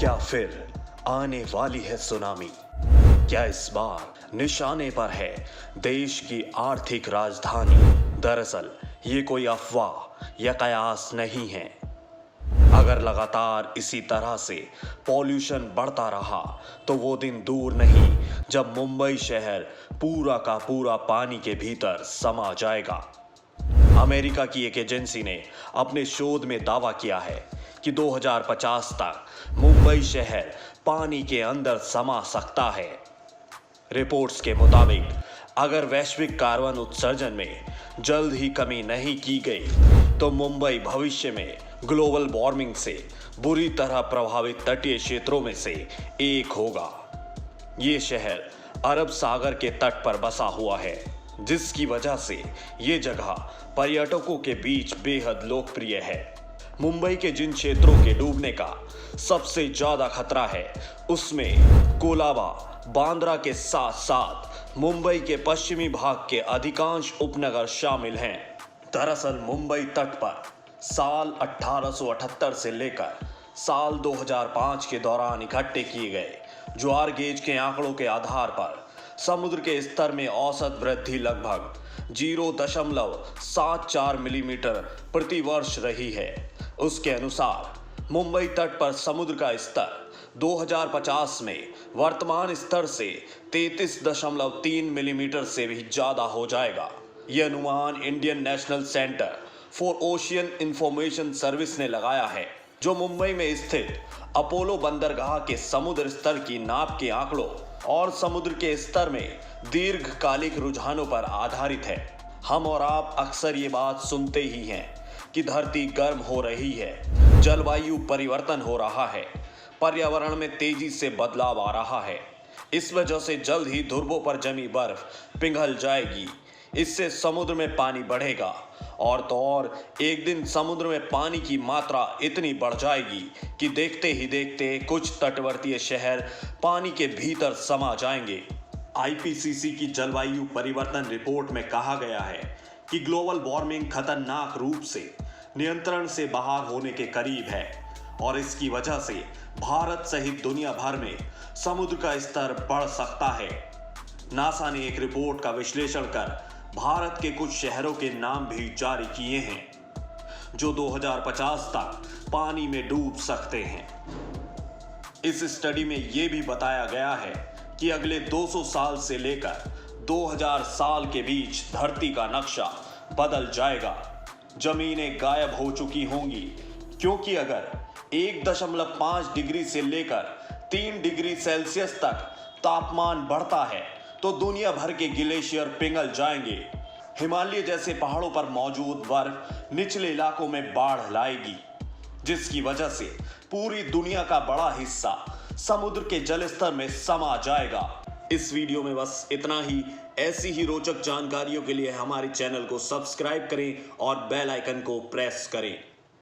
क्या फिर आने वाली है सुनामी? क्या इस बार निशाने पर है देश की आर्थिक राजधानी? दरअसल ये कोई अफवाह या कयास नहीं है। अगर लगातार इसी तरह से पॉल्यूशन बढ़ता रहा तो वो दिन दूर नहीं जब मुंबई शहर पूरा का पूरा पानी के भीतर समा जाएगा। अमेरिका की एक एजेंसी ने अपने शोध में दावा किया है कि 2050 तक मुंबई शहर पानी के अंदर समा सकता है। रिपोर्ट्स के मुताबिक अगर वैश्विक कार्बन उत्सर्जन में जल्द ही कमी नहीं की गई तो मुंबई भविष्य में ग्लोबल वार्मिंग से बुरी तरह प्रभावित तटीय क्षेत्रों में से एक होगा। ये शहर अरब सागर के तट पर बसा हुआ है, जिसकी वजह से ये जगह पर्यटकों के बीच बेहद लोकप्रिय है। मुंबई के जिन क्षेत्रों के डूबने का सबसे ज्यादा खतरा है उसमें कोलाबा, बांद्रा के साथ साथ मुंबई के पश्चिमी भाग के अधिकांश उपनगर शामिल हैं। दरअसल मुंबई तट पर साल 1878 से लेकर साल 2005 के दौरान इकट्ठे किए गए ज्वार गेज के आंकड़ों के आधार पर समुद्र के स्तर में औसत वृद्धि लगभग 0.74 मिलीमीटर प्रति वर्ष रही है। उसके अनुसार मुंबई तट पर समुद्र का स्तर 2050 में वर्तमान स्तर से 33.3 मिलीमीटर से भी ज्यादा हो जाएगा। यह अनुमान Indian national centre for ocean information service ने लगाया है, जो मुंबई में स्थित अपोलो बंदरगाह के समुद्र स्तर की नाप के आंकड़ों और समुद्र के स्तर में दीर्घकालिक रुझानों पर आधारित है। हम और आप अक्सर ये बात सुनते ही हैं कि धरती गर्म हो रही है, जलवायु परिवर्तन हो रहा है, पर्यावरण में तेजी से बदलाव आ रहा है। इस वजह से जल्द ही ध्रुवों पर जमी बर्फ पिघल जाएगी। इससे समुद्र में पानी बढ़ेगा और तो और एक दिन समुद्र में पानी की मात्रा इतनी बढ़ जाएगी कि देखते ही देखते कुछ तटवर्तीय शहर पानी के भीतर समा जाएंगे। आईपीसीसी की जलवायु परिवर्तन रिपोर्ट में कहा गया है कि ग्लोबल वार्मिंग खतरनाक रूप से नियंत्रण से बाहर होने के करीब है और इसकी वजह से भारत सहित दुनिया भर में समुद्र का स्तर बढ़ सकता है। नासा ने एक रिपोर्ट का विश्लेषण कर भारत के कुछ शहरों के नाम भी जारी किए हैं जो 2050 तक पानी में डूब सकते हैं। इस स्टडी में यह भी बताया गया है कि अगले 200 साल से लेकर 2000 साल के बीच धरती का नक्शा बदल जाएगा। जमीनें गायब हो चुकी होंगी, क्योंकि अगर 1.5 डिग्री से लेकर 3 डिग्री सेल्सियस तक तापमान बढ़ता है तो दुनिया भर के ग्लेशियर पिघल जाएंगे। हिमालय जैसे पहाड़ों पर मौजूद बर्फ निचले इलाकों में बाढ़ लाएगी, जिसकी वजह से पूरी दुनिया का बड़ा हिस्सा समुद्र के जलस्तर में समा जाएगा। इस वीडियो में बस इतना ही। ऐसी ही रोचक जानकारियों के लिए हमारे चैनल को सब्सक्राइब करें और बेल आइकन को प्रेस करें।